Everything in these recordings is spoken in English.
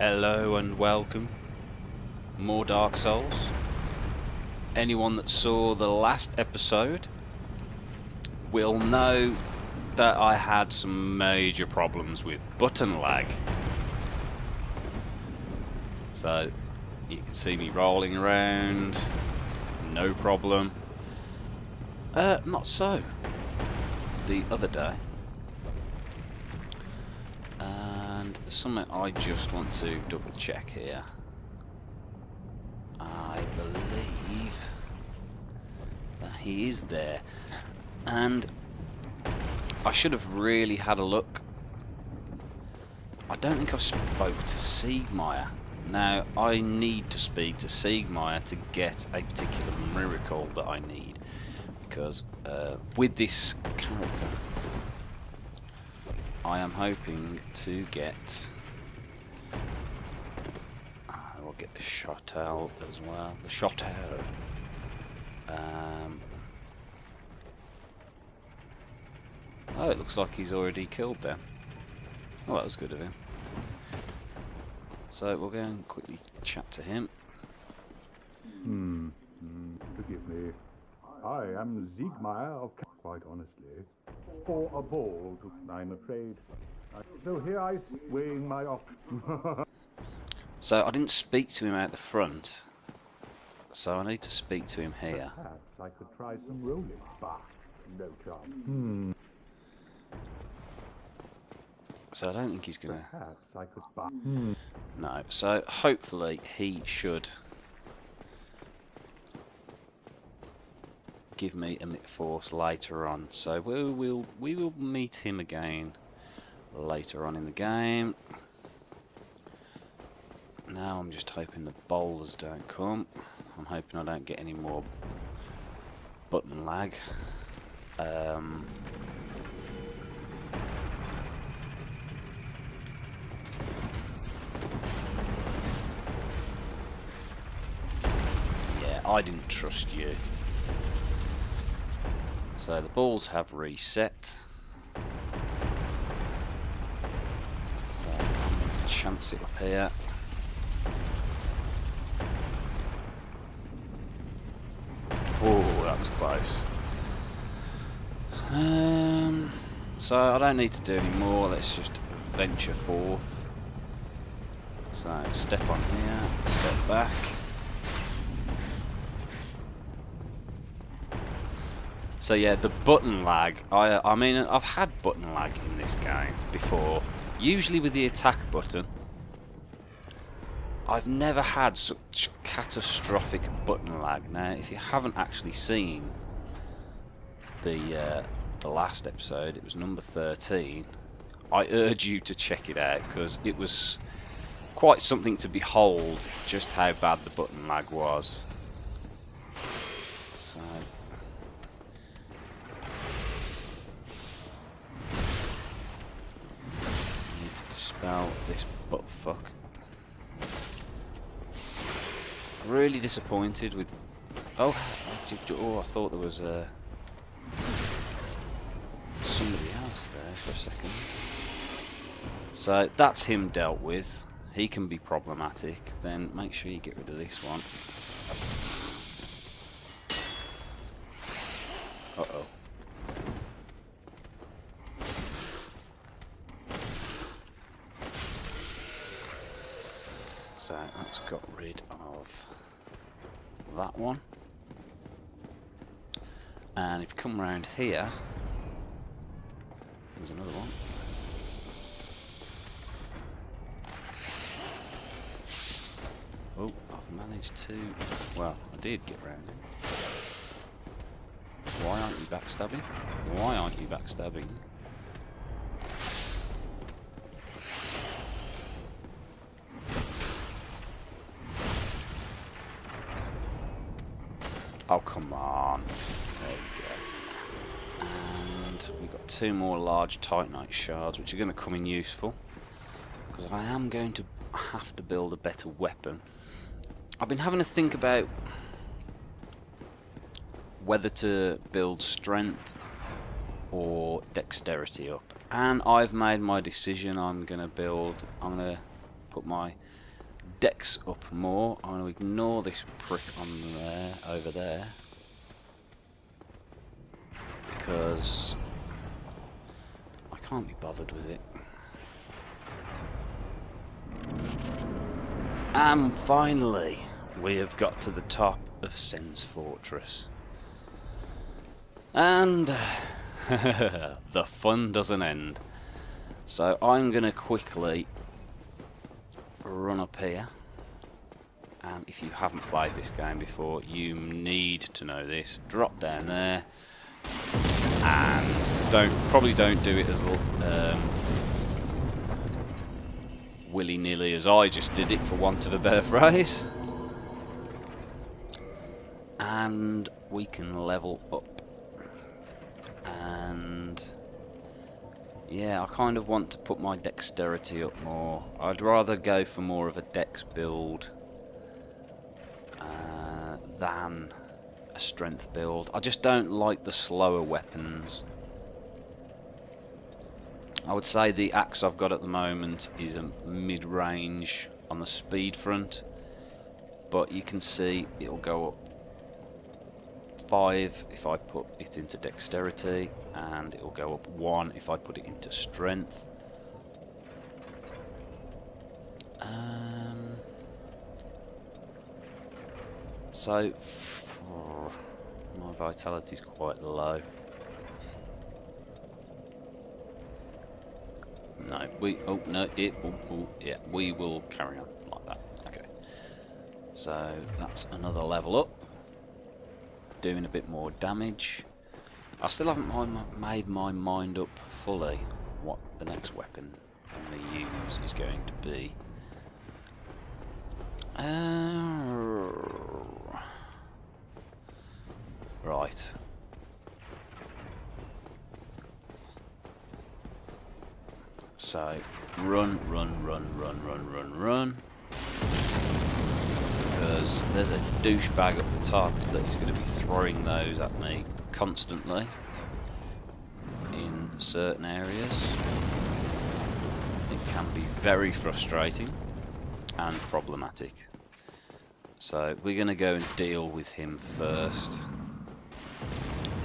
Hello and welcome. More Dark Souls. Anyone that saw the last episode will know that I had some major problems with button lag. So you can see me rolling around, no problem. Not so. The other day. And there's something I just want to double check here. I believe that he is there. And I should have really had a look. I don't think I spoke to Siegmeyer. Now, I need to speak to Siegmeyer to get a particular miracle that I need. Because with this character, I am hoping to get... I'll get the Shotel as well. The Shotel. Oh, it looks like he's already killed them. Oh, that was good of him. So we'll go and quickly chat to him. Forgive me. I am Siegmeyer of... Quite honestly, for a ball, I'm afraid. So here I sit weighing my options. So I didn't speak to him out the front. So I need to speak to him here. Perhaps I could try some rolling. Bah, no chance. So I don't think he's gonna... Perhaps I could... Bah. No, so hopefully he should give me a force later on. So we will meet him again later on in the game. Now I'm just hoping the boulders don't come. I'm hoping I don't get any more button lag. I didn't trust you. So the balls have reset. So I'm going to chance it up here. Oh, that was close. So I don't need to do any more. Let's just venture forth. So step on here, step back. So yeah, the button lag, I mean, I've had button lag in this game before, usually with the attack button. I've never had such catastrophic button lag. Now, if you haven't actually seen the last episode, it was number 13, I urge you to check it out, because it was quite something to behold, just how bad the button lag was. So... dispel this buttfuck. I'm really disappointed with... Oh, I thought there was somebody else there for a second. So that's him dealt with. He can be problematic. Then make sure you get rid of this one. Uh-oh. So that's got rid of that one. And if you come around here, there's another one. Oh, I've managed to... Well, I did get round him. Why aren't you backstabbing? Why aren't you backstabbing? Oh, come on. There we go. And we've got 2 more large Titanite shards, which are going to come in useful. Because I am going to have to build a better weapon. I've been having to think about whether to build strength or dexterity up. And I've made my decision. I'm going to put my decks up more. I'm going to ignore this prick on there, over there, because I can't be bothered with it. And finally, we have got to the top of Sens Fortress. And the fun doesn't end. So I'm going to quickly run up here. And if you haven't played this game before, you need to know this. Drop down there. And probably don't do it as willy-nilly as I just did it, for want of a better phrase. And we can level up. And yeah, I kind of want to put my dexterity up more. I'd rather go for more of a dex build than a strength build. I just don't like the slower weapons. I would say the axe I've got at the moment is a mid-range on the speed front, but you can see it'll go up 5 if I put it into dexterity, and it'll go up 1 if I put it into strength. So my vitality's quite low. No, yeah, we will carry on like that. Okay, so that's another level up, doing a bit more damage. I still haven't made my mind up fully what the next weapon I'm going to use is going to be. Right. So, run. Because there's a douchebag up the top that is going to be throwing those at me constantly in certain areas. It can be very frustrating and problematic. So, we're going to go and deal with him first.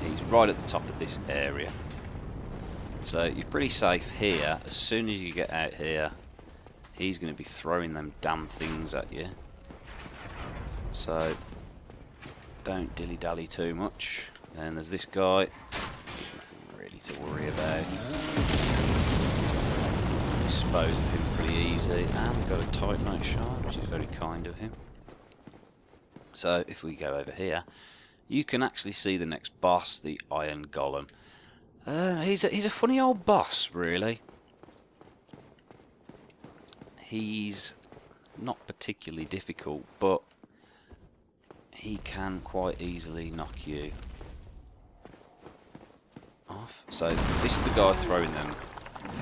He's right at the top of this area. So you're pretty safe here. As soon as you get out here, he's going to be throwing them damn things at you. So don't dilly-dally too much. Then there's this guy. There's nothing really to worry about. Dispose of him pretty easy. And we've got a Titanite shard, which is very kind of him. So if we go over here, you can actually see the next boss, the Iron Golem. He's a funny old boss, really. He's not particularly difficult, but he can quite easily knock you off. So this is the guy throwing them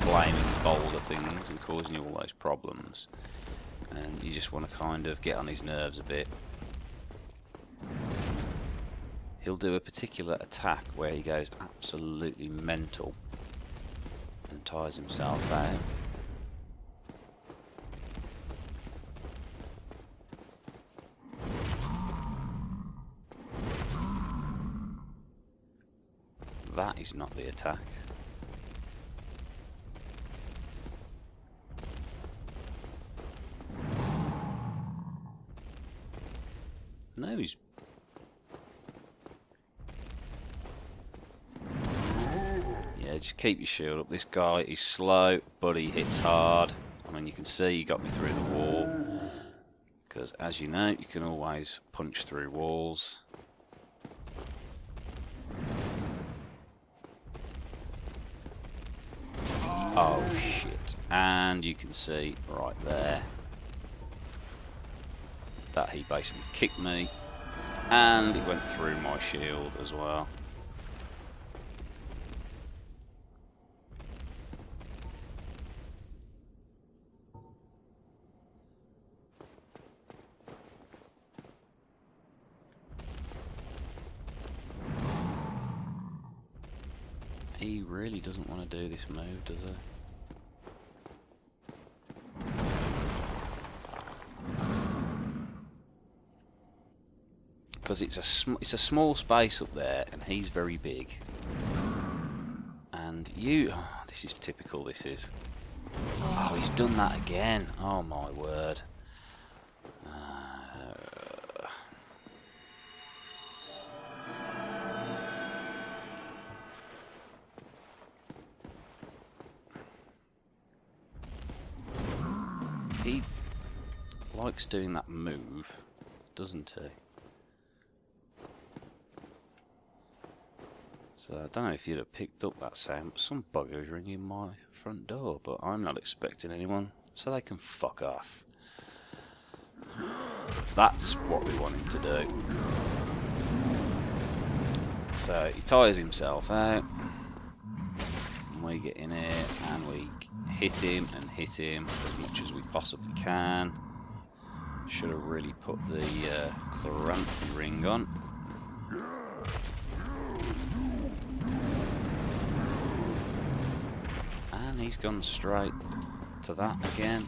flaming boulder things and causing you all those problems. And you just want to kind of get on his nerves a bit. He'll do a particular attack where he goes absolutely mental and tires himself out. That is not the attack. No, he's... Yeah, just keep your shield up. This guy is slow, but he hits hard. I mean, you can see he got me through the wall. Because, as you know, you can always punch through walls. Oh, shit. And you can see right there that he basically kicked me. And it went through my shield as well. He really doesn't want to do this move, does he? Because it's a small space up there, and he's very big. And you... Oh, this is typical, this is. Oh, he's done that again. Oh, my word. He likes doing that move, doesn't he? So I don't know if you'd have picked up that sound, but some bugger is ringing my front door, but I'm not expecting anyone, so they can fuck off. That's what we want him to do. So he tires himself out, and we get in here and we hit him as much as we possibly can. Should have really put the Chloranthy ring on. And he's gone straight to that again,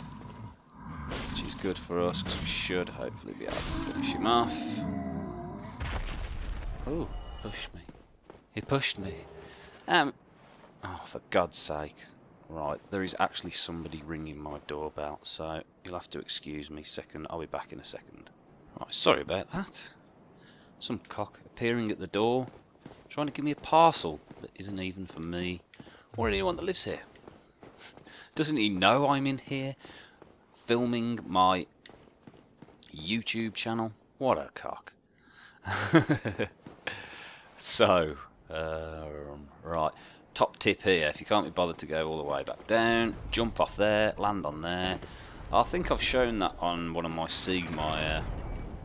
which is good for us because we should hopefully be able to finish him off. Oh, pushed me. He pushed me. Oh, for God's sake. Right, there is actually somebody ringing my doorbell, so you'll have to excuse me a second. I'll be back in a second. Right, sorry about that. Some cock appearing at the door, trying to give me a parcel that isn't even for me or anyone that lives here. Doesn't he know I'm in here filming my YouTube channel? What a cock. So, right. Top tip here, if you can't be bothered to go all the way back down, jump off there, land on there. I think I've shown that on one of my Siegmeyer,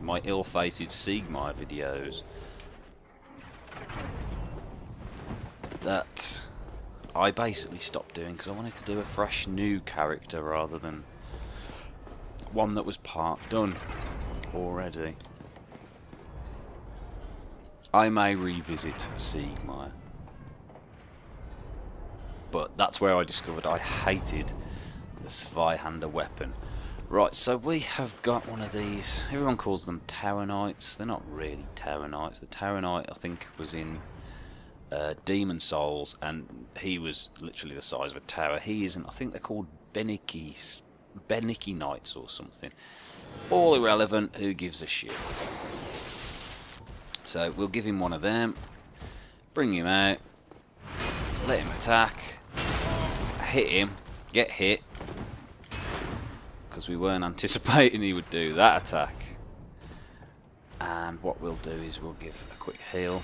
my ill-fated Siegmeyer videos, that I basically stopped doing because I wanted to do a fresh new character rather than one that was part done already. I may revisit Siegmeyer, but that's where I discovered I hated the Zweihander weapon. Right, so we have got one of these. Everyone calls them Tower Knights. They're not really Tower Knights. The Tower Knight, I think, was in Demon Souls, and he was literally the size of a tower. He isn't. I think they're called Beniki Knights or something. All irrelevant. Who gives a shit? So we'll give him one of them. Bring him out. Let him attack. Hit him. Get hit. Because we weren't anticipating he would do that attack. And what we'll do is we'll give a quick heal.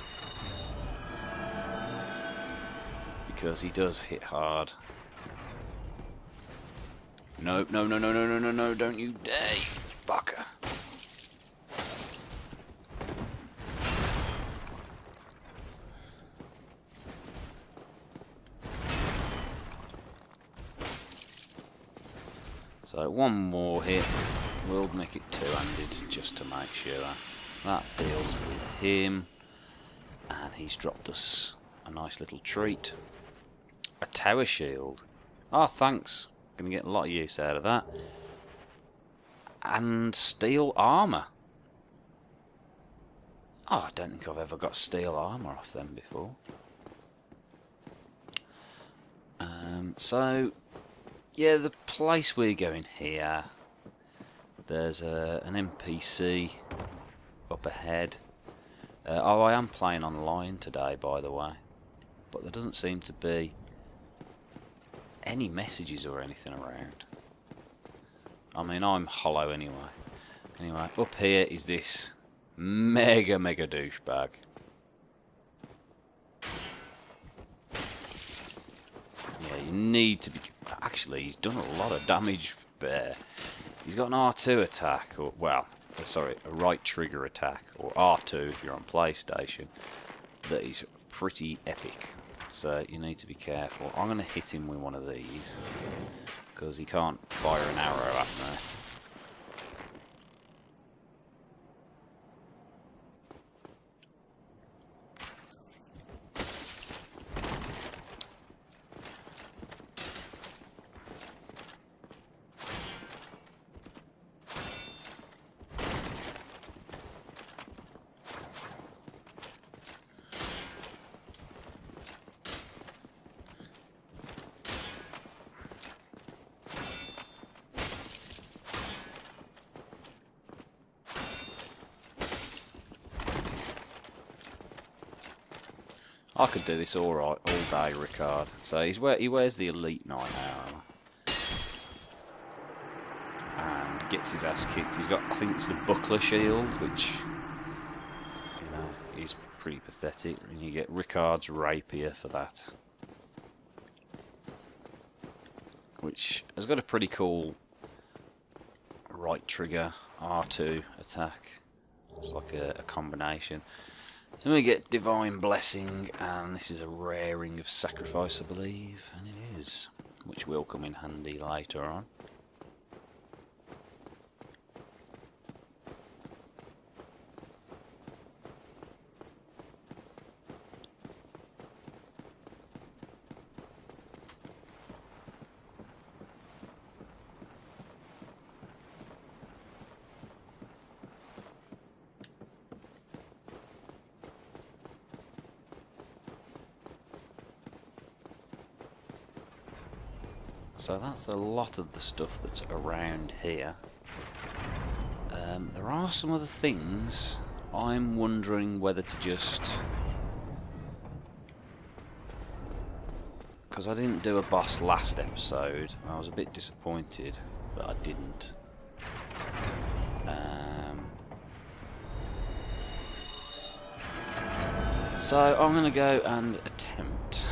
Because he does hit hard. No, no, no, no, no, no, no, no, don't you dare, you fucker. So one more hit, we'll make it two-handed just to make sure that deals with him. And he's dropped us a nice little treat. A tower shield. Oh, thanks. Gonna get a lot of use out of that. And steel armour. Oh, I don't think I've ever got steel armour off them before. So, yeah, the place we're going here, there's an NPC up ahead. Oh, I am playing online today, by the way. But there doesn't seem to be any messages or anything around. I mean, I'm hollow anyway. Anyway, up here is this mega douchebag. Yeah, you need to be... Actually, he's done a lot of damage there. He's got an R2 attack, or, well, sorry, a right trigger attack, or R2 if you're on PlayStation, that is pretty epic. So you need to be careful. I'm going to hit him with one of these, because he can't fire an arrow at me. I could do this all day, Ricard. So he wears the elite knight armor. And gets his ass kicked. He's got, I think it's the buckler shield, which, you know, is pretty pathetic. And you get Ricard's rapier for that, which has got a pretty cool right trigger R2 attack. It's like a combination. Then we get Divine Blessing, and this is a rare Ring of Sacrifice, I believe, and it is, which will come in handy later on. So that's a lot of the stuff that's around here. There are some other things. I'm wondering whether to just... because I didn't do a boss last episode. I was a bit disappointed that I didn't. So I'm going to go and attempt...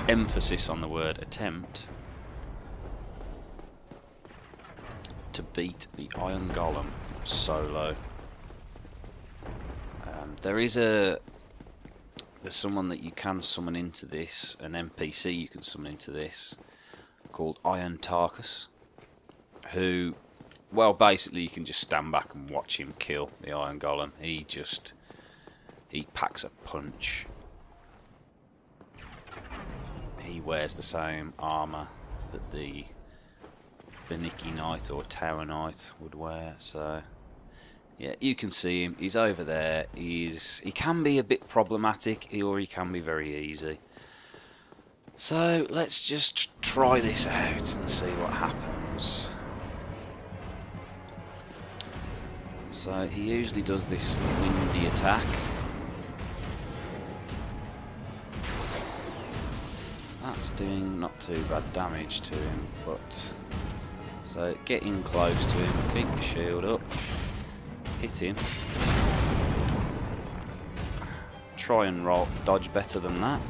emphasis on the word attempt, to beat the Iron Golem solo. There's someone that you can summon into this, an NPC you can summon into this, called Iron Tarkus, who, well, basically you can just stand back and watch him kill the Iron Golem. He packs a punch. He wears the same armour that the Beniki Knight or Tower Knight would wear, so yeah, you can see him. He's over there. He can be a bit problematic, or he can be very easy. So let's just try this out and see what happens. So he usually does this windy attack. That's doing not too bad damage to him, but so get in close to him, keep your shield up, hit him, try and dodge better than that.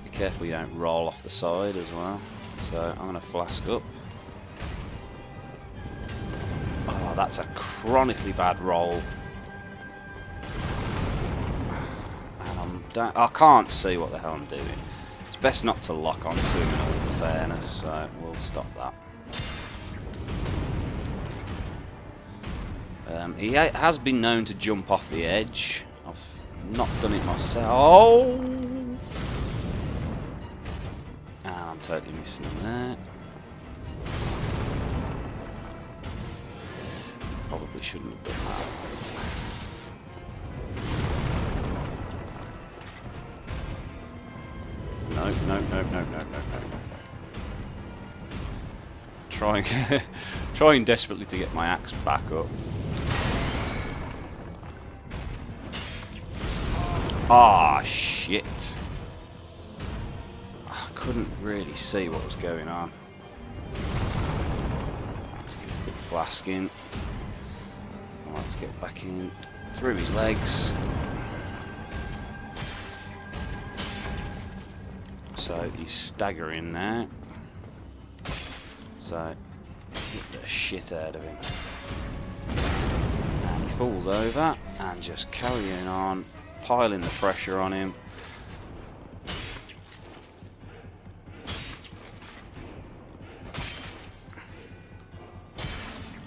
Be careful you don't roll off the side as well. So I'm going to flask up. Oh, that's a chronically bad roll. I can't see what the hell I'm doing. It's best not to lock onto him in all fairness, so we'll stop that. He has been known to jump off the edge. I've not done it myself. Oh! I'm totally missing him there. Probably shouldn't have done that. No. Trying desperately to get my axe back up. Ah, shit. I couldn't really see what was going on. Let's get a quick flask in. Let's get back in through his legs. So he's staggering now. So hit the shit out of him. And he falls over and just carrying on, piling the pressure on him.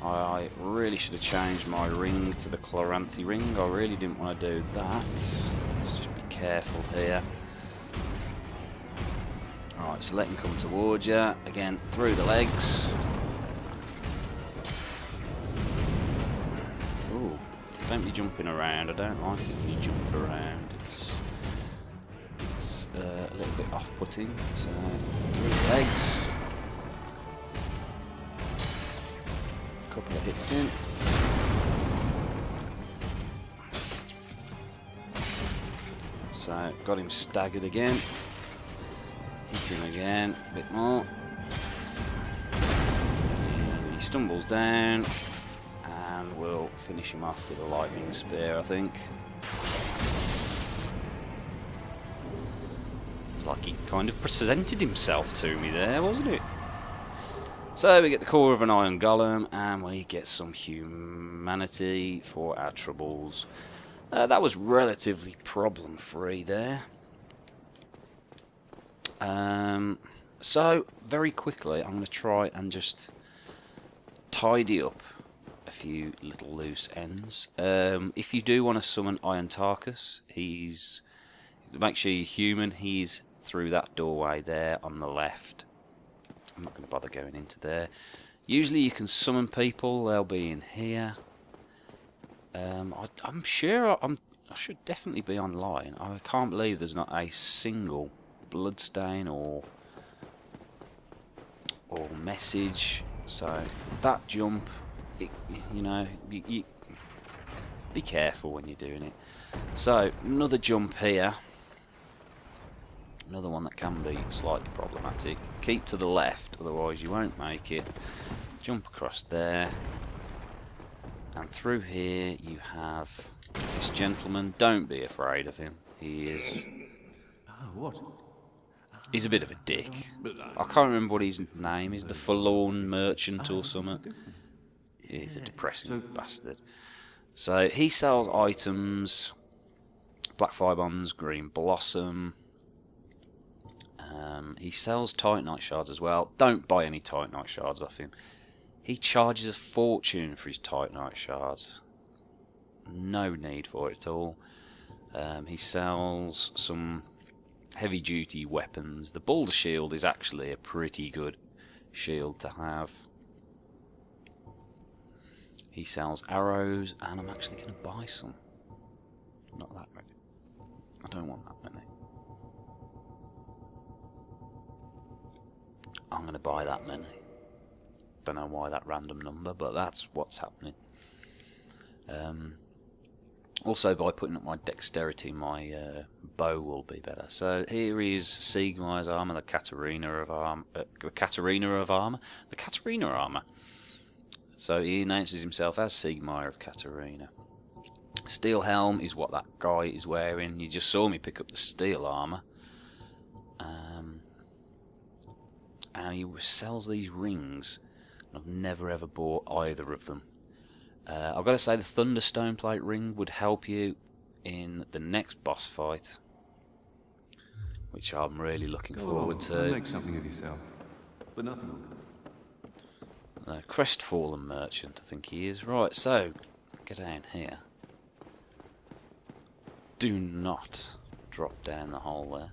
I really should have changed my ring to the Chloranthy ring. I really didn't want to do that. Let's just be careful here. Alright, so let him come towards you. Again, through the legs. Ooh, don't be jumping around. I don't like it when you jump around. It's a little bit off-putting. So, through the legs. Couple of hits in. So, got him staggered again. Hit him again, a bit more. And he stumbles down. And we'll finish him off with a lightning spear, I think. Like he kind of presented himself to me there, wasn't it? So we get the core of an Iron Golem, and we get some humanity for our troubles. That was relatively problem-free there. So, very quickly, I'm going to try and just tidy up a few little loose ends. If you do want to summon Iron Tarkus, make sure you're human. He's through that doorway there on the left. I'm not going to bother going into there. Usually you can summon people, they'll be in here. I'm sure I should definitely be online. I can't believe there's not a single bloodstain or message. So that jump, you know, you be careful when you're doing it. So another jump here. Another one that can be slightly problematic. Keep to the left, otherwise you won't make it. Jump across there. And through here you have this gentleman. Don't be afraid of him. He is... What? He's a bit of a dick. I can't remember what his name is. The Forlorn Merchant or something. He's a depressing bastard. So he sells items. Black Fire Bombs, Green Blossom. He sells Titanite shards as well. Don't buy any Titanite shards off him. He charges a fortune for his Titanite shards. No need for it at all. He sells some heavy duty weapons. The Boulder Shield is actually a pretty good shield to have. He sells arrows, and I'm actually going to buy some. Not that many. I don't want that many. I'm going to buy that many. Don't know why that random number, but that's what's happening. Also, by putting up my dexterity, my bow will be better. So here is Siegmeyer's armor, the Katarina armor. So he announces himself as Siegmeyer of Katarina. Steel helm is what that guy is wearing. You just saw me pick up the steel armor. And he sells these rings. I've never ever bought either of them. I've got to say the Thunderstone Plate ring would help you in the next boss fight, which I'm really looking forward to. Make something of yourself, but nothing will come. Crestfallen Merchant, I think he is. Right, so get down here. Do not drop down the hole there.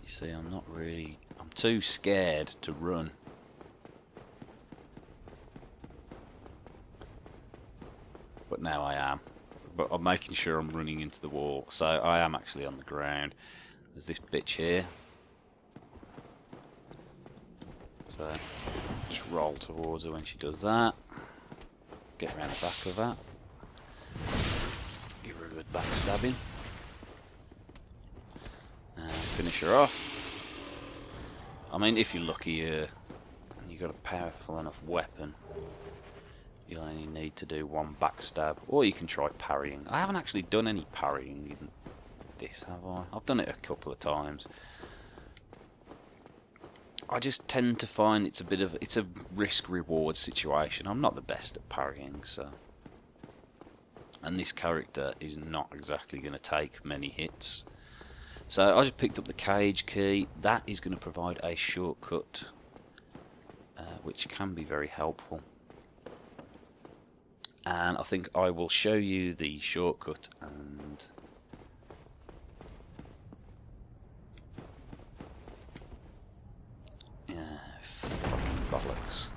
You see, I'm too scared to run. But now I am. But I'm making sure I'm running into the wall. So I am actually on the ground. There's this bitch here. So just roll towards her when she does that. Get around the back of that. Give her a good backstabbing. And finish her off. I mean, if you're lucky and you've got a powerful enough weapon, you'll only need to do one backstab, or you can try parrying. I haven't actually done any parrying in this, have I? I've done it a couple of times. I just tend to find it's a risk-reward situation. I'm not the best at parrying, so. And this character is not exactly going to take many hits. So I just picked up the cage key. That is going to provide a shortcut, which can be very helpful. And I think I will show you the shortcut and fucking bollocks.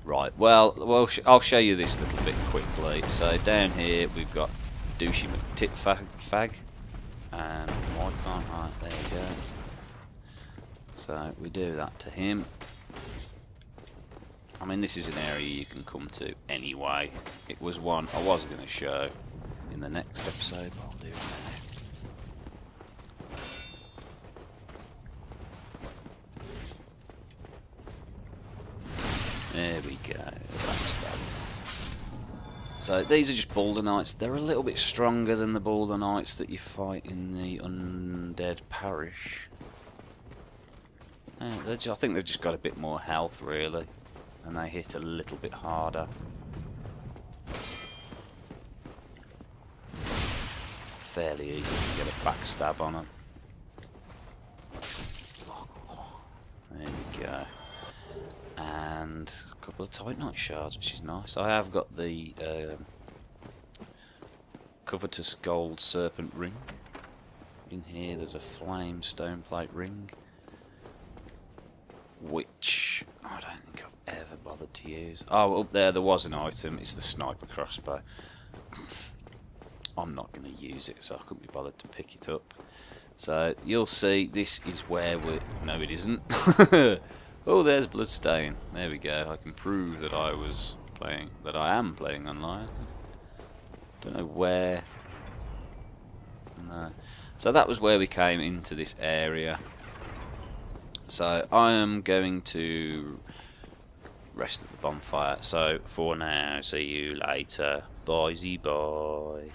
Right, well, I'll show you this little bit quickly. So down here we've got Douchey McTitfag, and why can't I? There you go. So we do that to him. I mean, this is an area you can come to anyway. It was one I was going to show in the next episode, but I'll do it now. There we go. So these are just Boulder Knights. They're a little bit stronger than the Boulder Knights that you fight in the Undead Parish. I think they've just got a bit more health, really, and they hit a little bit harder. Fairly easy to get a backstab on them. There we go. And a couple of Titanite shards, which is nice. I have got the covetous gold serpent ring. In here there's a flame stone plate ring, which I don't think I've ever bothered to use. Oh, up there was an item. It's the sniper crossbow. I'm not going to use it, so I couldn't be bothered to pick it up. So you'll see this is where we're... No, it isn't. Oh, there's Bloodstain. There we go. I can prove that I am playing online. Don't know where. No. So that was where we came into this area. So I am going to rest at the bonfire. So for now, see you later. Bye, bye.